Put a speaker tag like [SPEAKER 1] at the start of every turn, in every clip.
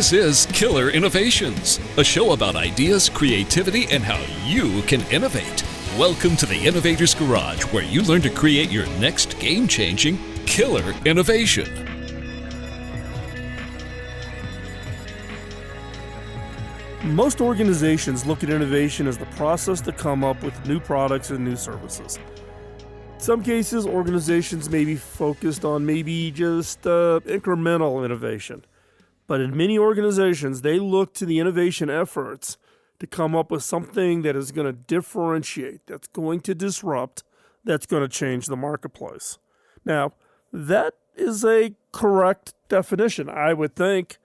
[SPEAKER 1] This is Killer Innovations, a show about ideas, creativity, and how you can innovate. Welcome to the Innovator's Garage, where you learn to create your next game-changing killer innovation.
[SPEAKER 2] Most organizations look at innovation as the process to come up with new products and new services. In some cases, organizations may be focused on maybe just incremental innovation. But in many organizations, they look to the innovation efforts to come up with something that is going to differentiate, that's going to disrupt, that's going to change the marketplace. Now, that is a correct definition, I would think.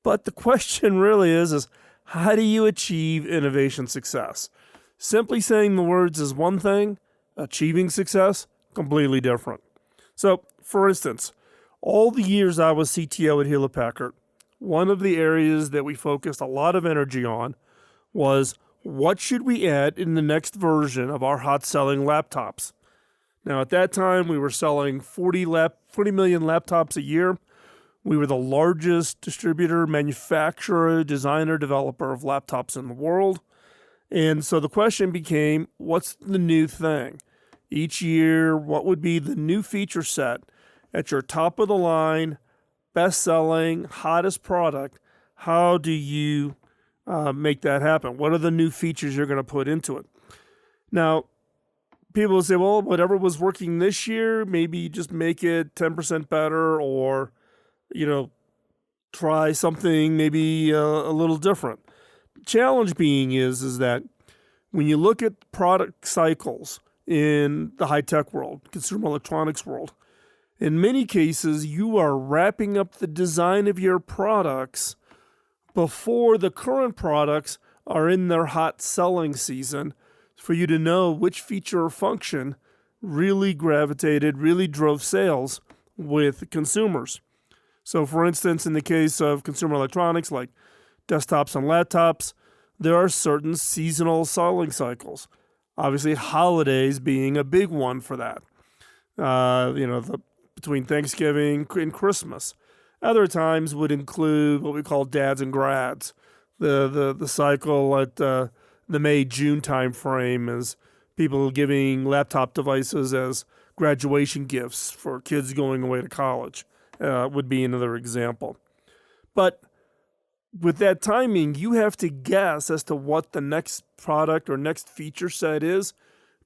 [SPEAKER 2] But the question really is how do you achieve innovation success? Simply saying the words is one thing, achieving success, completely different. So, for instance, all the years I was CTO at Hewlett-Packard, one of the areas that we focused a lot of energy on was what should we add in the next version of our hot-selling laptops. Now, at that time, we were selling 40 million laptops a year. We were the largest distributor, manufacturer, designer, developer of laptops in the world. And so the question became, what's the new thing? Each year, what would be the new feature set at your top of the line, best-selling, hottest product? How do you make that happen? What are the new features you're going to put into it? Now, people will say, well, whatever was working this year, maybe just make it 10% better or, try something maybe a little different. Challenge being is that when you look at product cycles in the high-tech world, consumer electronics world, in many cases, you are wrapping up the design of your products before the current products are in their hot selling season for you to know which feature or function really drove sales with consumers. So, for instance, in the case of consumer electronics like desktops and laptops, there are certain seasonal selling cycles. Obviously, holidays being a big one for that. Between Thanksgiving and Christmas. Other times would include what we call dads and grads. The cycle at the May-June time frame is people giving laptop devices as graduation gifts for kids going away to college would be another example. But with that timing, you have to guess as to what the next product or next feature set is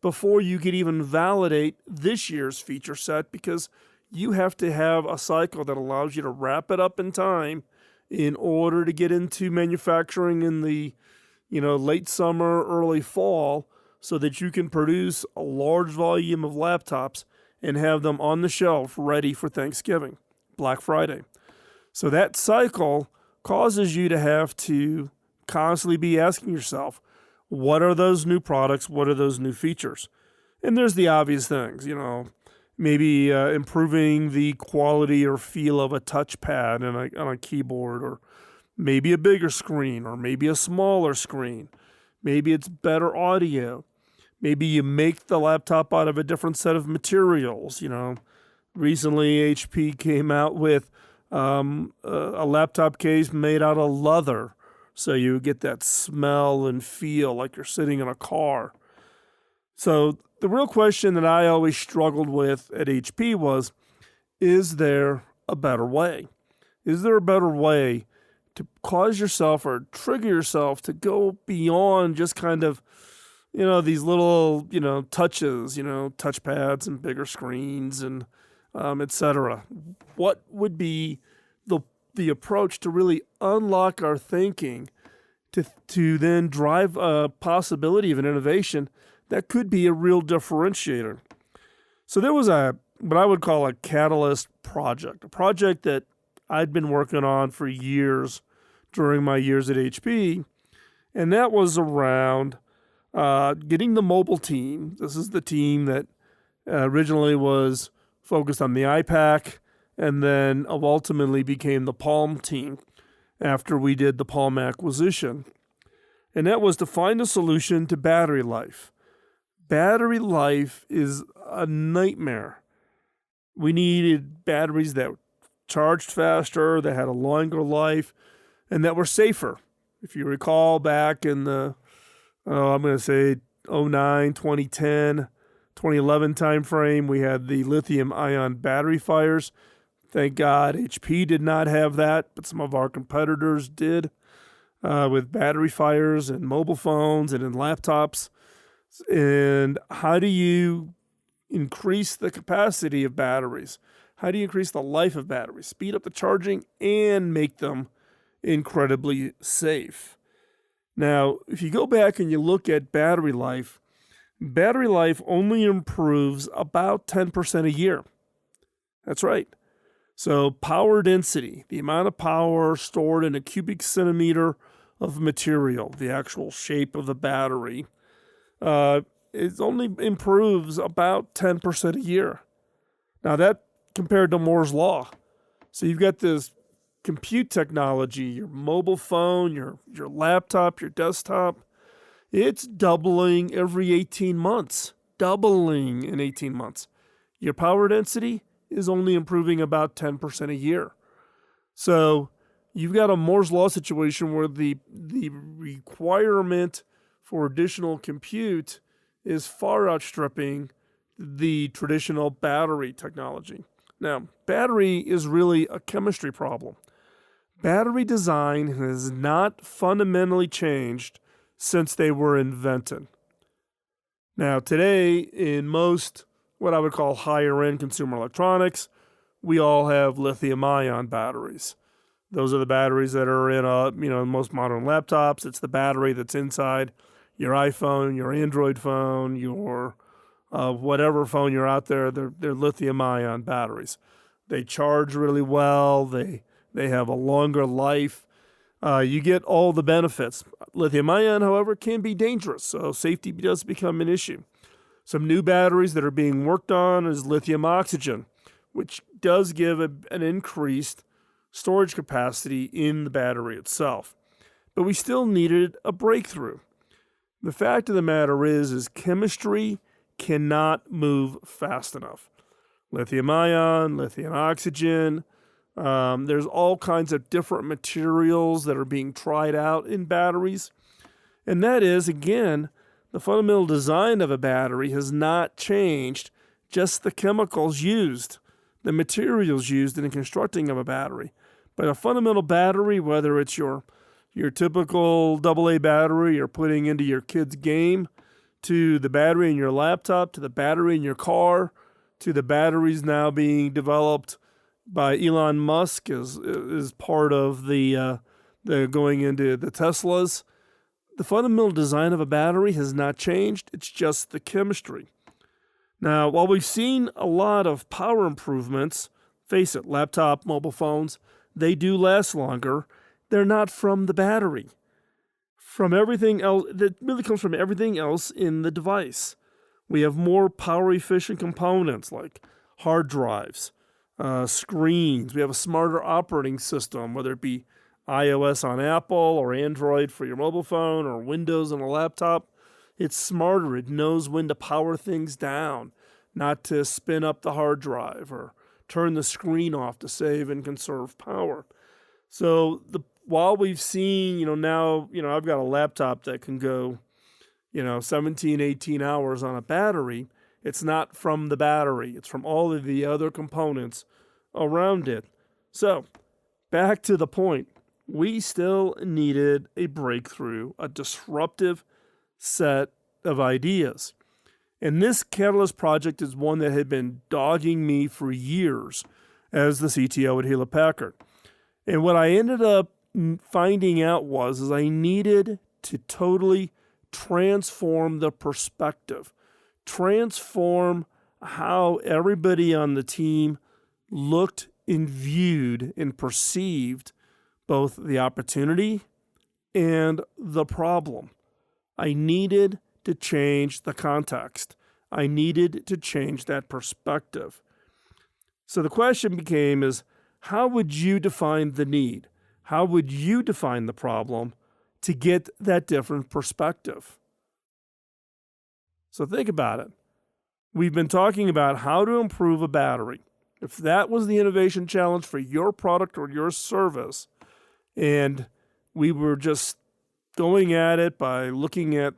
[SPEAKER 2] before you could even validate this year's feature set, because you have to have a cycle that allows you to wrap it up in time in order to get into manufacturing in the late summer, early fall, so that you can produce a large volume of laptops and have them on the shelf ready for Thanksgiving, Black Friday. So that cycle causes you to have to constantly be asking yourself, what are those new products? What are those new features? And there's the obvious things, maybe improving the quality or feel of a touchpad on a keyboard, or maybe a bigger screen, or maybe a smaller screen. Maybe it's better audio. Maybe you make the laptop out of a different set of materials. Recently HP came out with a laptop case made out of leather, so you get that smell and feel like you're sitting in a car. So the real question that I always struggled with at HP was, is there a better way? Is there a better way to cause yourself or trigger yourself to go beyond just kind of, these little, touches, touchpads and bigger screens and et cetera? What would be the approach to really unlock our thinking to then drive a possibility of an innovation that could be a real differentiator? So there was what I would call a catalyst project, a project that I'd been working on for years during my years at HP, and that was around getting the mobile team. This is the team that originally was focused on the iPac and then ultimately became the Palm team after we did the Palm acquisition. And that was to find a solution to battery life. Battery life is a nightmare. We needed batteries that charged faster, that had a longer life, and that were safer. If you recall back in the, I'm going to say 09, 2010, 2011 timeframe, we had the lithium-ion battery fires. Thank God HP did not have that, but some of our competitors did with battery fires in mobile phones and in laptops. And how do you increase the capacity of batteries? How do you increase the life of batteries? Speed up the charging and make them incredibly safe. Now, if you go back and you look at battery life only improves about 10% a year. That's right. So power density, the amount of power stored in a cubic centimeter of material, the actual shape of the battery, it only improves about 10% a year. Now that compared to Moore's Law. So you've got this compute technology, your mobile phone, your laptop, your desktop, it's doubling every 18 months. Doubling in 18 months. Your power density is only improving about 10% a year. So you've got a Moore's Law situation where the requirement for additional compute is far outstripping the traditional battery technology. Now, battery is really a chemistry problem. Battery design has not fundamentally changed since they were invented. Now, today, in most what I would call higher-end consumer electronics, we all have lithium-ion batteries. Those are the batteries that are in most modern laptops. It's the battery that's inside your iPhone, your Android phone, your whatever phone you're out there. They're lithium-ion batteries. They charge really well. They have a longer life. You get all the benefits. Lithium-ion, however, can be dangerous, so safety does become an issue. Some new batteries that are being worked on is lithium oxygen, which does give an increased storage capacity in the battery itself. But we still needed a breakthrough. The fact of the matter is chemistry cannot move fast enough. Lithium-ion, lithium oxygen, there's all kinds of different materials that are being tried out in batteries. And that is, again, the fundamental design of a battery has not changed, just the chemicals used, the materials used in the constructing of a battery. But a fundamental battery, whether it's your typical AA battery you're putting into your kid's game, to the battery in your laptop, to the battery in your car, to the batteries now being developed by Elon Musk as part of the going into the Teslas. The fundamental design of a battery has not changed. It's just the chemistry. Now, while we've seen a lot of power improvements, face it, laptop, mobile phones, they do last longer. They're not from the battery. From everything else, that really comes from everything else in the device. We have more power-efficient components like hard drives, screens. We have a smarter operating system, whether it be iOS on Apple or Android for your mobile phone or Windows on a laptop. It's smarter. It knows when to power things down, not to spin up the hard drive or turn the screen off to save and conserve power. So while we've seen, now, I've got a laptop that can go, 17, 18 hours on a battery. It's not from the battery. It's from all of the other components around it. So back to the point. We still needed a breakthrough, a disruptive set of ideas. And this Catalyst project is one that had been dogging me for years as the CTO at Hewlett-Packard. And what I ended up finding out is I needed to totally transform the perspective, transform how everybody on the team looked and viewed and perceived both the opportunity and the problem. I needed to change the context. I needed to change that perspective. So the question became how would you define the need? How would you define the problem to get that different perspective? So think about it. We've been talking about how to improve a battery. If that was the innovation challenge for your product or your service, and we were just going at it by looking at,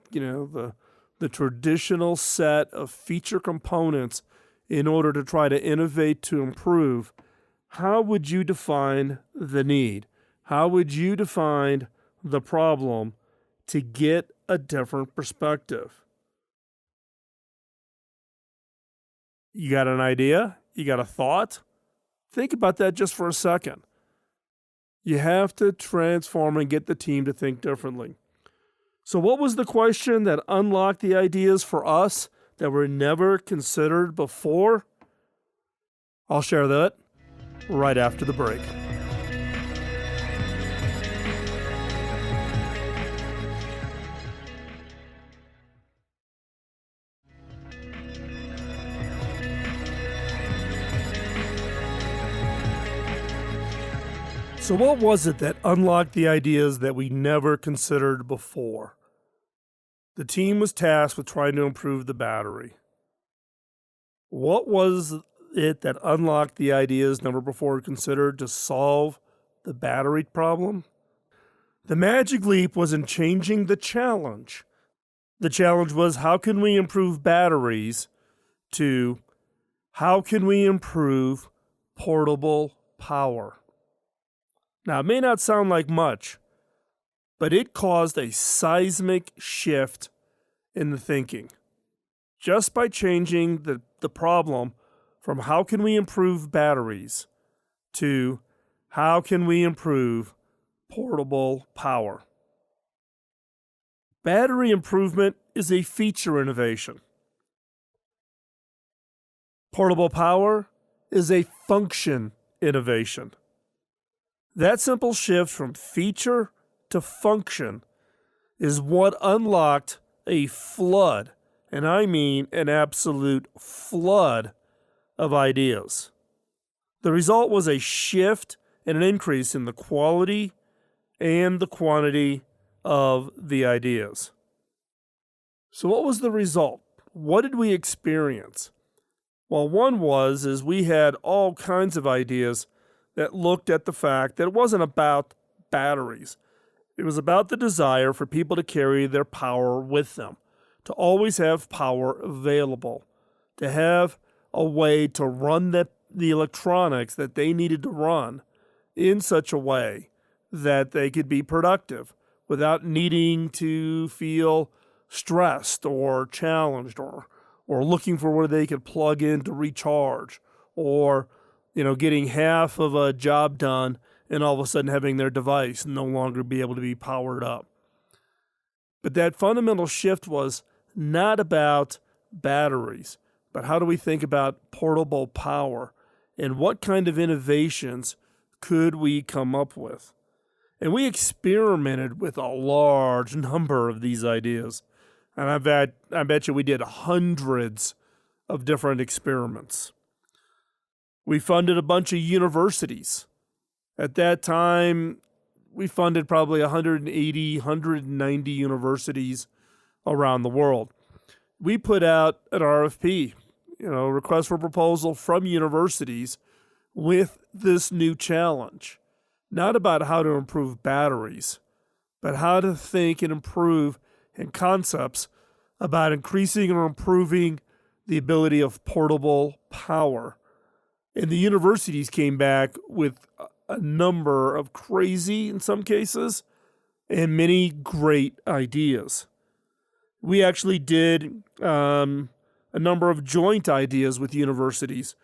[SPEAKER 2] the traditional set of feature components in order to try to innovate to improve, how would you define the need? How would you define the problem to get a different perspective? You got an idea? You got a thought? Think about that just for a second. You have to transform and get the team to think differently. So what was the question that unlocked the ideas for us that were never considered before? I'll share that right after the break. So what was it that unlocked the ideas that we never considered before? The team was tasked with trying to improve the battery. What was it that unlocked the ideas never before considered to solve the battery problem? The magic leap was in changing the challenge. The challenge was, how can we improve batteries, to how can we improve portable power? Now, it may not sound like much, but it caused a seismic shift in the thinking. Just by changing the problem from how can we improve batteries to how can we improve portable power. Battery improvement is a feature innovation. Portable power is a function innovation. That simple shift from feature to function is what unlocked a flood, and I mean an absolute flood of ideas. The result was a shift and an increase in the quality and the quantity of the ideas. So what was the result? What did we experience? Well, one is we had all kinds of ideas that looked at the fact that it wasn't about batteries. It was about the desire for people to carry their power with them, to always have power available, to have a way to run the electronics that they needed to run in such a way that they could be productive without needing to feel stressed or challenged or looking for where they could plug in to recharge, or getting half of a job done and all of a sudden having their device no longer be able to be powered up. But that fundamental shift was not about batteries, but how do we think about portable power and what kind of innovations could we come up with? And we experimented with a large number of these ideas. And I bet you we did hundreds of different experiments. We funded a bunch of universities. At that time, we funded probably 180, 190 universities around the world. We put out an RFP, request for proposal from universities with this new challenge. Not about how to improve batteries, but how to think and improve in concepts about increasing or improving the ability of portable power. And the universities came back with a number of crazy, in some cases, and many great ideas. We actually did a number of joint ideas with universities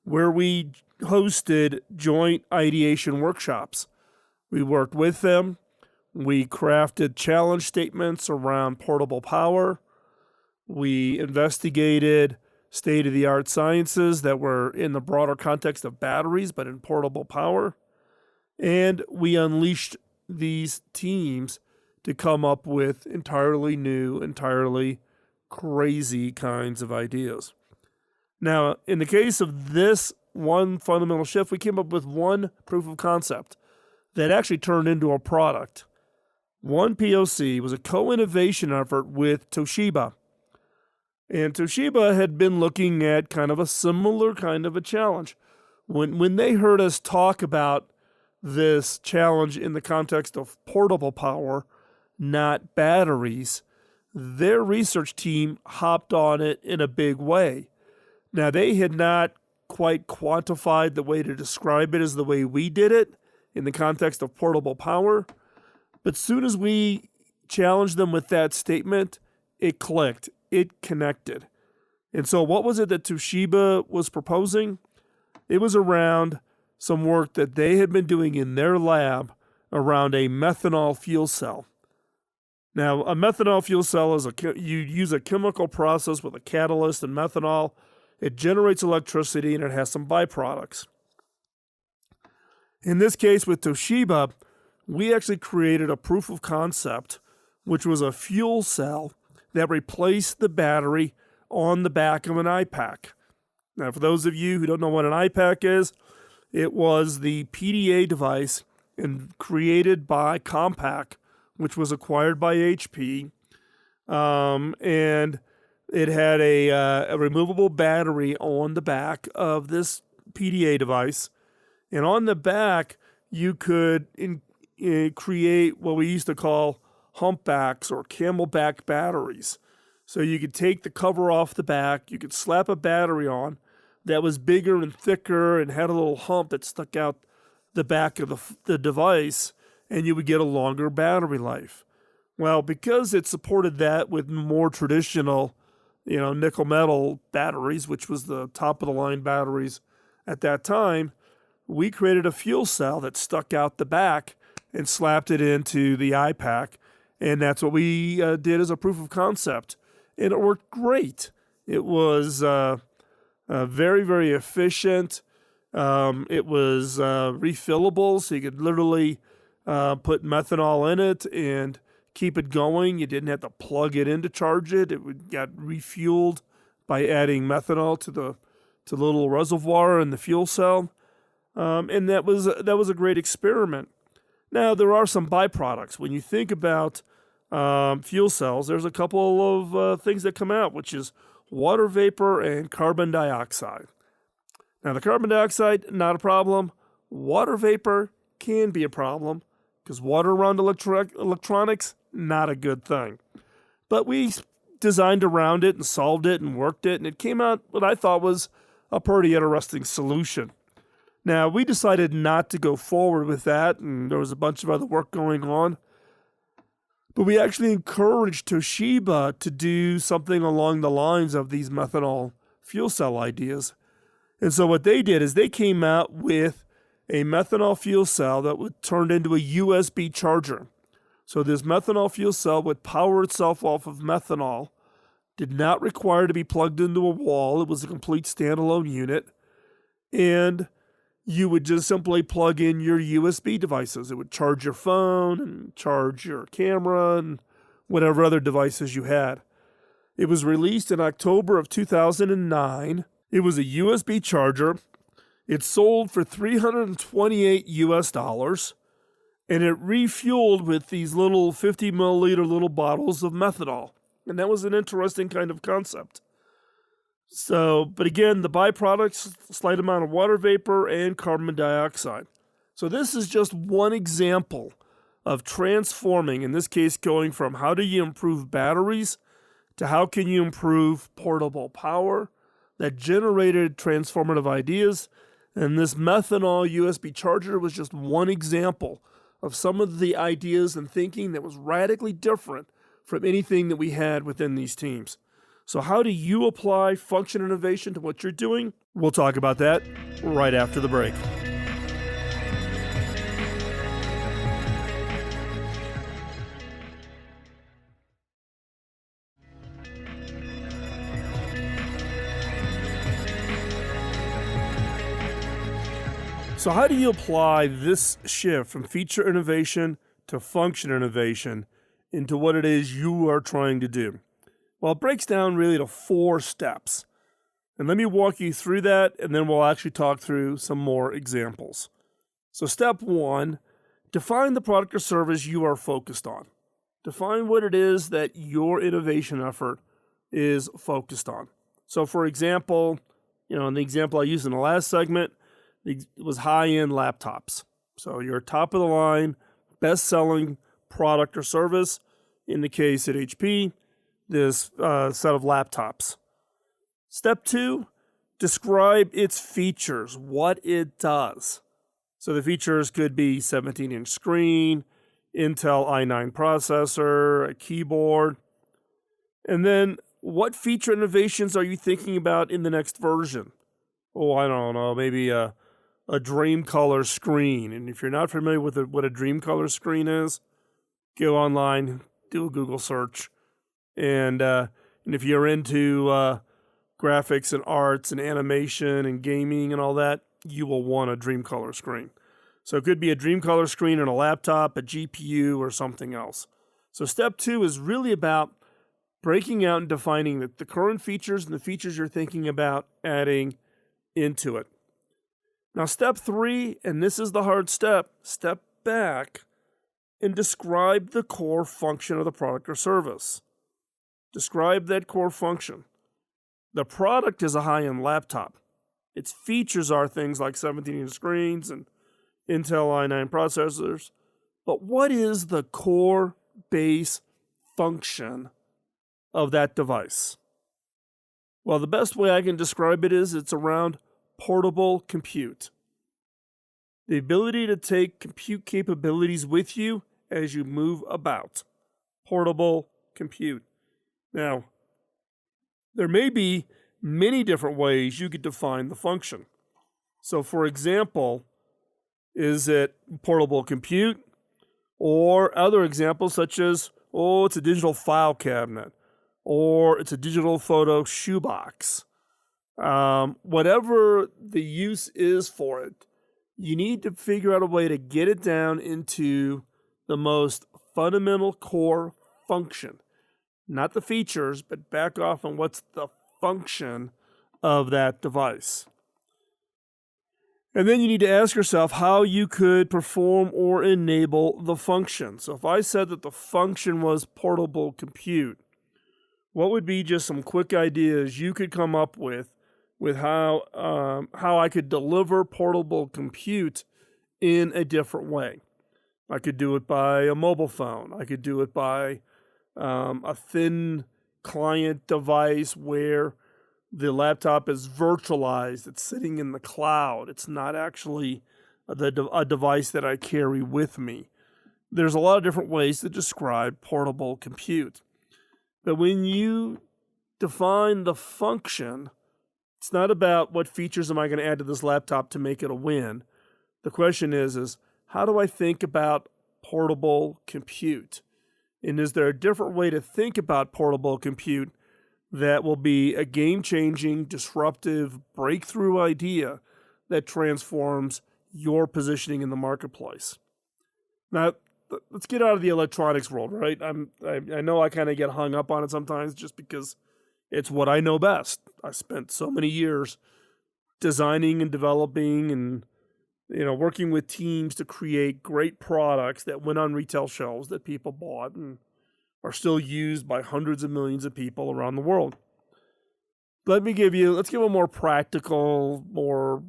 [SPEAKER 2] where we hosted joint ideation workshops. We worked with them. We crafted challenge statements around portable power. We investigated state-of-the-art sciences that were in the broader context of batteries, but in portable power. And we unleashed these teams to come up with entirely new, entirely crazy kinds of ideas. Now, in the case of this one fundamental shift, we came up with one proof of concept that actually turned into a product. One POC was a co-innovation effort with Toshiba. And Toshiba had been looking at kind of a similar kind of a challenge. When they heard us talk about this challenge in the context of portable power, not batteries, their research team hopped on it in a big way. Now, they had not quite quantified the way to describe it as the way we did it in the context of portable power, but soon as we challenged them with that statement, it clicked, it connected. And so what was it that Toshiba was proposing? It was around some work that they had been doing in their lab around a methanol fuel cell. Now, a methanol fuel cell is you use a chemical process with a catalyst and methanol. It generates electricity and it has some byproducts. In this case with Toshiba, we actually created a proof of concept, which was a fuel cell that replaced the battery on the back of an iPack. Now, for those of you who don't know what an iPack is, it was the PDA device created by Compaq, which was acquired by HP, and it had a removable battery on the back of this PDA device, and on the back you could create what we used to call humpbacks or camelback batteries. So you could take the cover off the back, you could slap a battery on that was bigger and thicker and had a little hump that stuck out the back of the device, and you would get a longer battery life. Well, because it supported that with more traditional, nickel metal batteries, which was the top of the line batteries at that time, we created a fuel cell that stuck out the back and slapped it into the iPack, and that's what we did as a proof of concept. And it worked great. It was very, very efficient. It was refillable, so you could literally put methanol in it and keep it going. You didn't have to plug it in to charge it. It got refueled by adding methanol to the little reservoir in the fuel cell. And that was a great experiment. Now, there are some byproducts. When you think about fuel cells, there's a couple of things that come out, which is water vapor and carbon dioxide. Now, the carbon dioxide, not a problem. Water vapor can be a problem because water around electronics, not a good thing. But we designed around it and solved it and worked it, and it came out what I thought was a pretty interesting solution. Now, we decided not to go forward with that, and there was a bunch of other work going on. But we actually encouraged Toshiba to do something along the lines of these methanol fuel cell ideas. And so what they did is they came out with a methanol fuel cell that would turn into a USB charger. So this methanol fuel cell would power itself off of methanol, did not require to be plugged into a wall. It was a complete standalone unit. And you would just simply plug in your USB devices. It would charge your phone and charge your camera and whatever other devices you had. It was released in October of 2009. It was a USB charger. It sold for $328 US, and it refueled with these little 50 milliliter little bottles of methanol. And that was an interesting kind of concept. So, but again, the byproducts, slight amount of water vapor and carbon dioxide. So this is just one example of transforming, in this case, going from how do you improve batteries to how can you improve portable power that generated transformative ideas. And this methanol USB charger was just one example of some of the ideas and thinking that was radically different from anything that we had within these teams. So how do you apply function innovation to what you're doing? We'll talk about that right after the break. So how do you apply this shift from feature innovation to function innovation into what it is you are trying to do? Well, it breaks down really to 4 steps. And let me walk you through that, and then we'll actually talk through some more examples. So step 1, define the product or service you are focused on. Define what it is that your innovation effort is focused on. So for example, in the example I used in the last segment, it was high-end laptops. So your top of the line, best selling product or service, in the case at HP, this set of laptops. Step 2, describe its features, what it does. So the features could be 17-inch screen, Intel i9 processor, a keyboard. And then what feature innovations are you thinking about in the next version? Oh, I don't know, maybe a DreamColor screen. And if you're not familiar with what a DreamColor screen is, go online, do a Google search. And if you're into graphics and arts and animation and gaming and all that, you will want a DreamColor screen. So it could be a DreamColor screen on a laptop, a GPU, or something else. So step 2 is really about breaking out and defining the current features and the features you're thinking about adding into it. Now step 3, and this is the hard step back and describe the core function of the product or service. Describe that core function. The product is a high-end laptop. Its features are things like 17-inch screens and Intel i9 processors. But what is the core base function of that device? Well, the best way I can describe it is it's around portable compute. The ability to take compute capabilities with you as you move about. Portable compute. Now, there may be many different ways you could define the function. So, for example, is it portable compute? Or other examples such as, it's a digital file cabinet, or it's a digital photo shoebox. Whatever the use is for it, you need to figure out a way to get it down into the most fundamental core function. Not the features, but back off on what's the function of that device. And then you need to ask yourself how you could perform or enable the function. So if I said that the function was portable compute, what would be just some quick ideas you could come up with how I could deliver portable compute in a different way? I could do it by a mobile phone. I could do it by a thin client device where the laptop is virtualized. It's sitting in the cloud. It's not actually a device that I carry with me. There's a lot of different ways to describe portable compute. But when you define the function, it's not about what features am I going to add to this laptop to make it a win. The question is how do I think about portable compute? And is there a different way to think about portable compute that will be a game-changing, disruptive, breakthrough idea that transforms your positioning in the marketplace? Now, let's get out of the electronics world, right? I know I kind of get hung up on it sometimes just because it's what I know best. I spent so many years designing and developing and working with teams to create great products that went on retail shelves that people bought and are still used by hundreds of millions of people around the world. Let's give a more practical, more,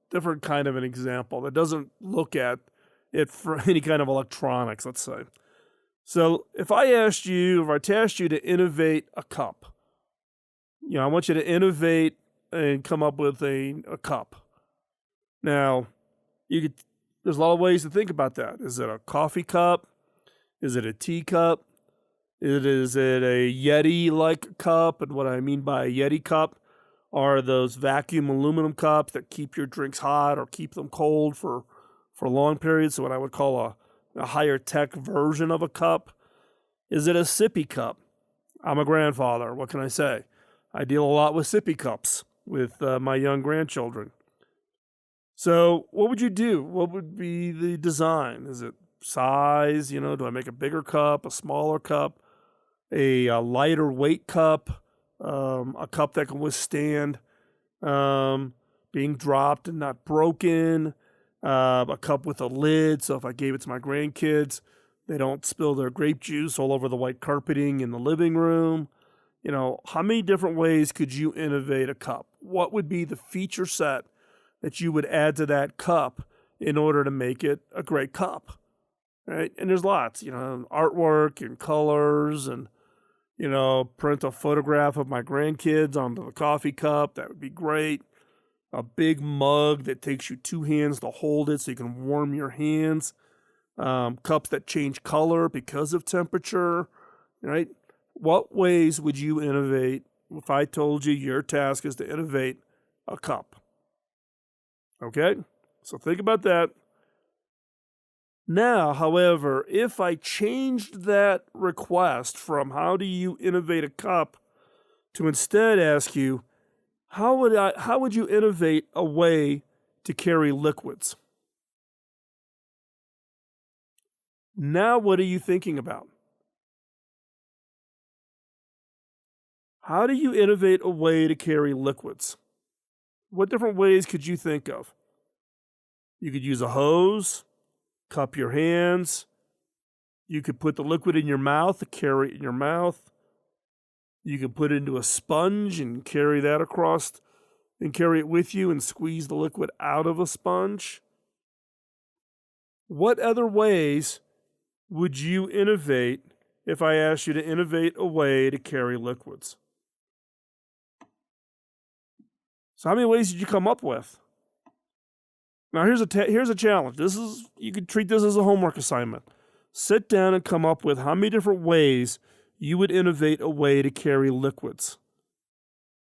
[SPEAKER 2] different kind of an example that doesn't look at it for any kind of electronics, let's say. So if I tasked you to innovate a cup, I want you to innovate and come up with a cup. Now, there's a lot of ways to think about that. Is it a coffee cup? Is it a tea cup? Is it a Yeti-like cup? And what I mean by a Yeti cup are those vacuum aluminum cups that keep your drinks hot or keep them cold for long periods. So what I would call a higher tech version of a cup. Is it a sippy cup? I'm a grandfather. What can I say? I deal a lot with sippy cups with my young grandchildren. So what would you do? What would be the design? Is it size? Do I make a bigger cup, a smaller cup, a lighter weight cup, a cup that can withstand being dropped and not broken, a cup with a lid, so if I gave it to my grandkids, they don't spill their grape juice all over the white carpeting in the living room. How many different ways could you innovate a cup? What would be the feature set that you would add to that cup in order to make it a great cup, right? And there's lots, artwork and colors and, print a photograph of my grandkids onto the coffee cup. That would be great. A big mug that takes you 2 hands to hold it so you can warm your hands. Cups that change color because of temperature, right? What ways would you innovate if I told you your task is to innovate a cup? Okay, so think about that. Now, however, if I changed that request from how do you innovate a cup to instead ask you, how would you innovate a way to carry liquids? Now, what are you thinking about? How do you innovate a way to carry liquids? What different ways could you think of? You could use a hose, cup your hands. You could put the liquid in your mouth, carry it in your mouth. You could put it into a sponge and carry that across and carry it with you and squeeze the liquid out of a sponge. What other ways would you innovate if I asked you to innovate a way to carry liquids? So how many ways did you come up with? Now here's a challenge. You could treat this as a homework assignment. Sit down and come up with how many different ways you would innovate a way to carry liquids.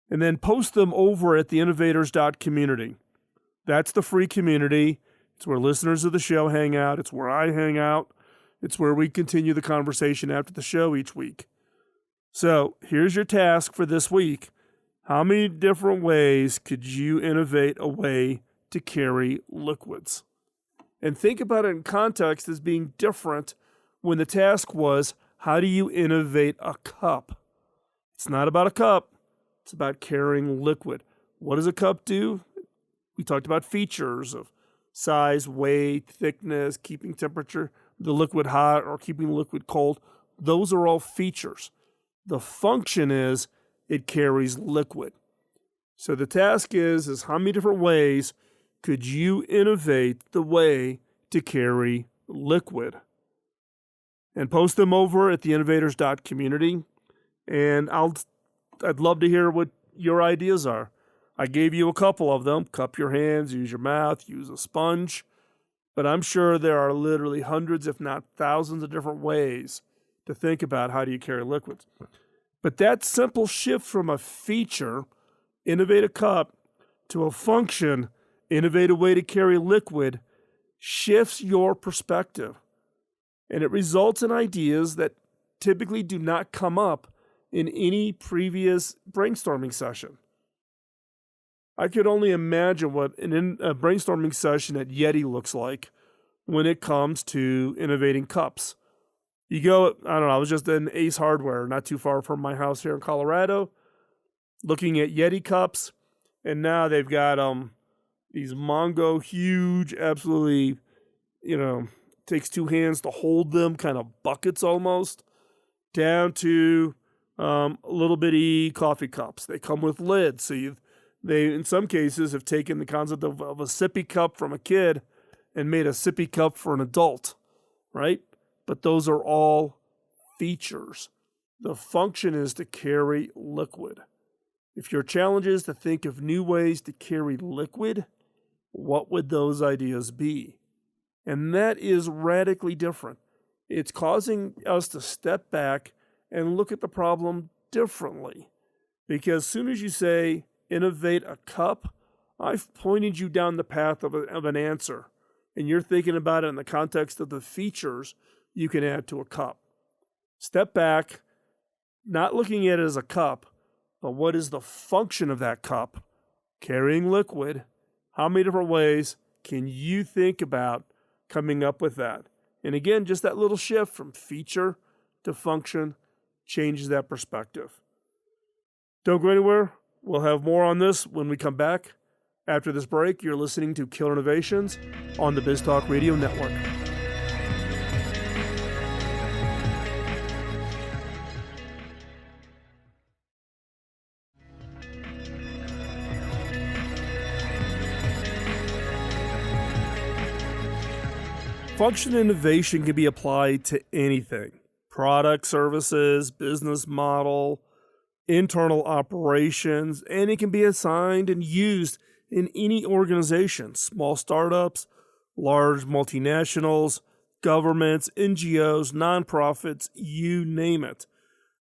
[SPEAKER 2] And then post them over at the innovators.community. That's the free community. It's where listeners of the show hang out. It's where I hang out. It's where we continue the conversation after the show each week. So here's your task for this week. How many different ways could you innovate a way to carry liquids? And think about it in context as being different when the task was, how do you innovate a cup? It's not about a cup. It's about carrying liquid. What does a cup do? We talked about features of size, weight, thickness, keeping temperature, the liquid hot or keeping the liquid cold. Those are all features. The function is it carries liquid. So the task is how many different ways could you innovate the way to carry liquid? And post them over at the innovators.community. And I'd love to hear what your ideas are. I gave you a couple of them. Cup your hands, use your mouth, use a sponge. But I'm sure there are literally hundreds, if not thousands, of different ways to think about how do you carry liquids. But that simple shift from a feature, innovate a cup, to a function, innovate a way to carry liquid, shifts your perspective. And it results in ideas that typically do not come up in any previous brainstorming session. I could only imagine what a brainstorming session at Yeti looks like when it comes to innovating cups. You go, I don't know, I was just in Ace Hardware, not too far from my house here in Colorado, looking at Yeti cups, and now they've got these Mongo huge, absolutely, takes 2 hands to hold them, kind of buckets almost, down to little bitty coffee cups. They come with lids, so they in some cases have taken the concept of a sippy cup from a kid and made a sippy cup for an adult, right? But those are all features. The function is to carry liquid. If your challenge is to think of new ways to carry liquid, what would those ideas be? And that is radically different. It's causing us to step back and look at the problem differently. Because as soon as you say, innovate a cup, I've pointed you down the path of an answer. And you're thinking about it in the context of the features you can add to a cup. Step back, not looking at it as a cup, but what is the function of that cup? Carrying liquid. How many different ways can you think about coming up with that? And again, just that little shift from feature to function changes that perspective. Don't go anywhere. We'll have more on this when we come back. After this break, you're listening to Killer Innovations on the BizTalk Radio Network. Function innovation can be applied to anything: product, services, business model, internal operations, and it can be assigned and used in any organization: small startups, large multinationals, governments, NGOs, nonprofits, you name it.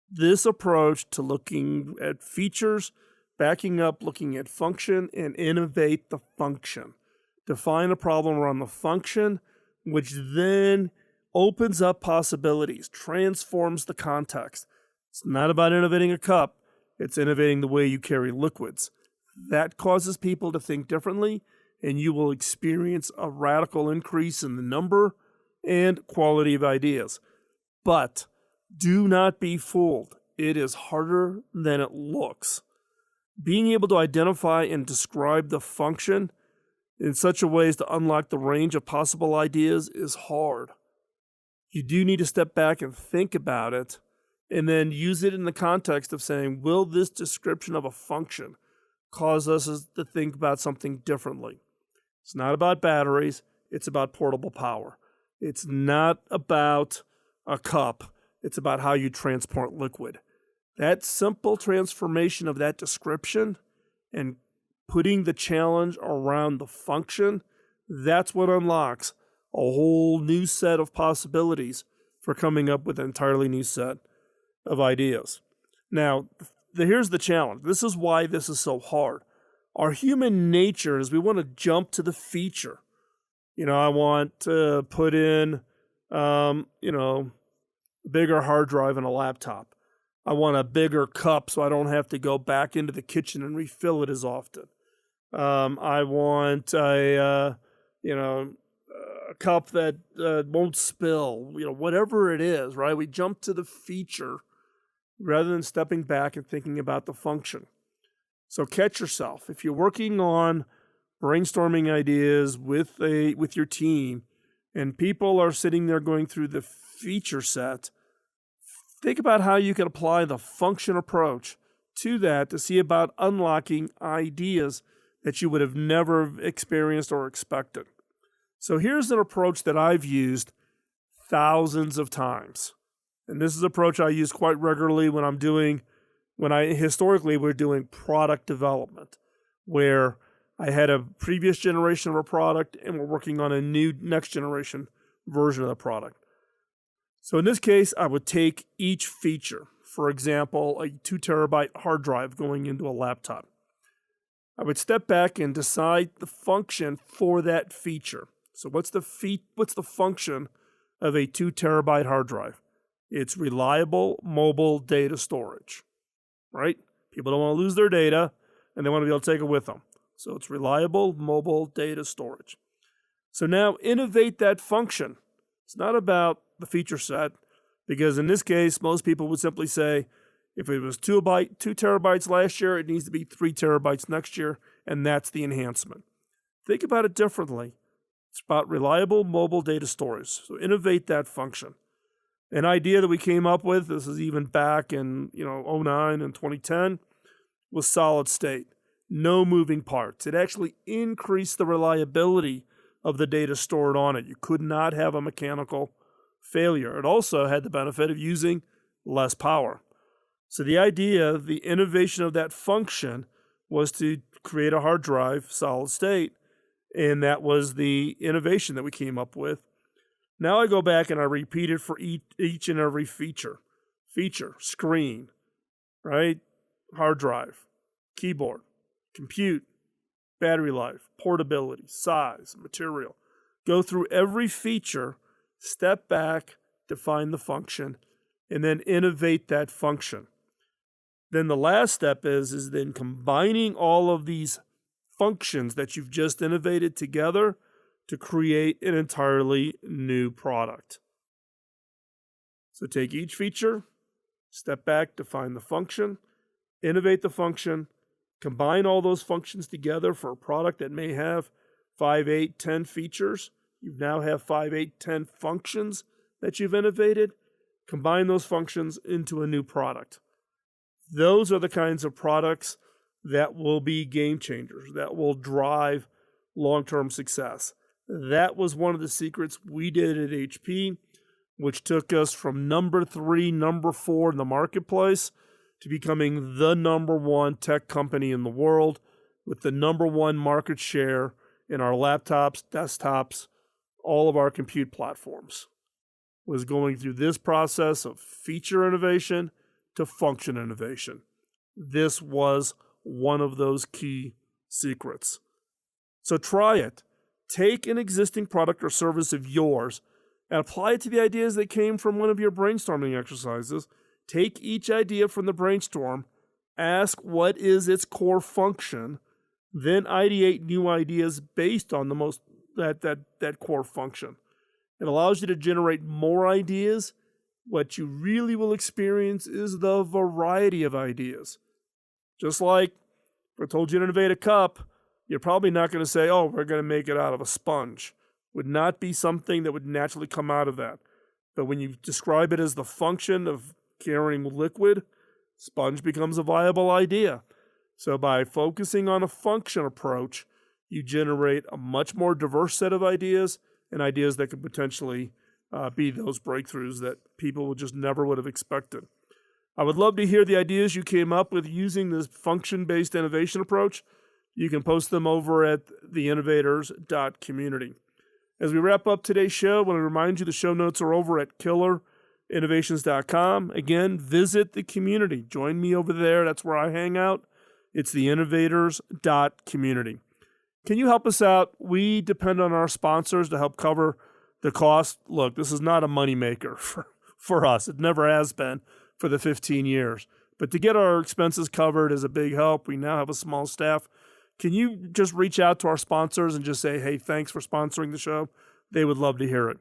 [SPEAKER 2] This approach to looking at features, backing up, looking at function, and innovate the function. Define a problem around the function, which then opens up possibilities, transforms the context. It's not about innovating a cup, it's innovating the way you carry liquids. That causes people to think differently, and you will experience a radical increase in the number and quality of ideas. But do not be fooled. It is harder than it looks. Being able to identify and describe the function in such a way as to unlock the range of possible ideas is hard. You do need to step back and think about it, and then use it in the context of saying, will this description of a function cause us to think about something differently? It's not about batteries, it's about portable power. It's not about a cup, it's about how you transport liquid. That simple transformation of that description and putting the challenge around the function, that's what unlocks a whole new set of possibilities for coming up with an entirely new set of ideas. Now, here's the challenge. This is why this is so hard. Our human nature is we want to jump to the feature. I want to put in, a bigger hard drive in a laptop. I want a bigger cup so I don't have to go back into the kitchen and refill it as often. I want a cup that won't spill, whatever it is, right? We jump to the feature rather than stepping back and thinking about the function. So catch yourself. If you're working on brainstorming ideas with your team and people are sitting there going through the feature set, think about how you can apply the function approach to that to see about unlocking ideas that you would have never experienced or expected. So here's an approach that I've used thousands of times. And this is an approach I use quite regularly historically we're doing product development, where I had a previous generation of a product and we're working on a new next generation version of the product. So in this case, I would take each feature, for example, a 2 terabyte hard drive going into a laptop. I would step back and decide the function for that feature. So what's the function of a 2 terabyte hard drive? It's reliable mobile data storage, right? People don't want to lose their data and they want to be able to take it with them. So it's reliable mobile data storage. So now innovate that function. It's not about the feature set, because in this case, most people would simply say, if it was 2 terabytes last year, it needs to be 3 terabytes next year, and that's the enhancement. Think about it differently. It's about reliable mobile data storage. So innovate that function. An idea that we came up with, this is even back in 2009 and 2010, was solid state. No moving parts. It actually increased the reliability of the data stored on it. You could not have a mechanical failure. It also had the benefit of using less power. So the idea, the innovation of that function was to create a hard drive, solid state, and that was the innovation that we came up with. Now I go back and I repeat it for each and every feature. Feature, screen, right? Hard drive, keyboard, compute, battery life, portability, size, material. Go through every feature, step back, define the function, and then innovate that function. Then the last step is then combining all of these functions that you've just innovated together to create an entirely new product. So take each feature, step back, define the function, innovate the function, combine all those functions together for a product that may have 5, 8, 10 features. You now have 5, 8, 10 functions that you've innovated. Combine those functions into a new product. Those are the kinds of products that will be game changers, that will drive long-term success. That was one of the secrets we did at HP, which took us from number 3, number 4 in the marketplace to becoming the number 1 tech company in the world with the number 1 market share in our laptops, desktops, all of our compute platforms. Was going through this process of feature innovation to function innovation. This was one of those key secrets. So try it. Take an existing product or service of yours and apply it to the ideas that came from one of your brainstorming exercises. Take each idea from the brainstorm, ask what is its core function, then ideate new ideas based on that core function. It allows you to generate more ideas. What you really will experience is the variety of ideas. Just like if I told you to innovate a cup, you're probably not going to say, oh, we're going to make it out of a sponge. Would not be something that would naturally come out of that. But when you describe it as the function of carrying liquid, sponge becomes a viable idea. So by focusing on a function approach, you generate a much more diverse set of ideas and ideas that could potentially be those breakthroughs that people just never would have expected. I would love to hear the ideas you came up with using this function-based innovation approach. You can post them over at theinnovators.community. As we wrap up today's show, I want to remind you the show notes are over at killerinnovations.com. Again, visit the community. Join me over there. That's where I hang out. It's theinnovators.community. Can you help us out? We depend on our sponsors to help cover the cost. Look, this is not a moneymaker for us. It never has been for the 15 years. But to get our expenses covered is a big help. We now have a small staff. Can you just reach out to our sponsors and just say, hey, thanks for sponsoring the show? They would love to hear it.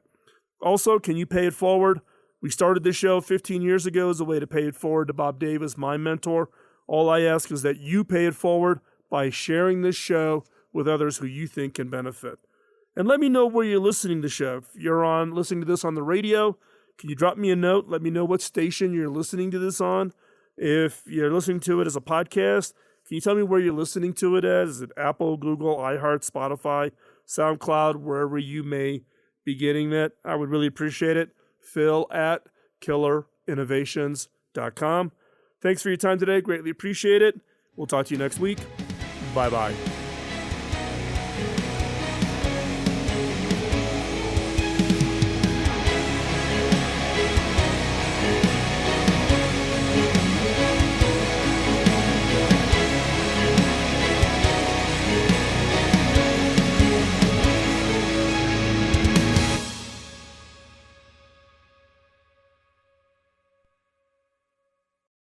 [SPEAKER 2] Also, can you pay it forward? We started this show 15 years ago as a way to pay it forward to Bob Davis, my mentor. All I ask is that you pay it forward by sharing this show with others who you think can benefit. And let me know where you're listening to the show. If you're listening to this on the radio, can you drop me a note? Let me know what station you're listening to this on. If you're listening to it as a podcast, can you tell me where you're listening to it at? Is it Apple, Google, iHeart, Spotify, SoundCloud, wherever you may be getting that? I would really appreciate it. Phil at killerinnovations.com. Thanks for your time today. Greatly appreciate it. We'll talk to you next week. Bye-bye.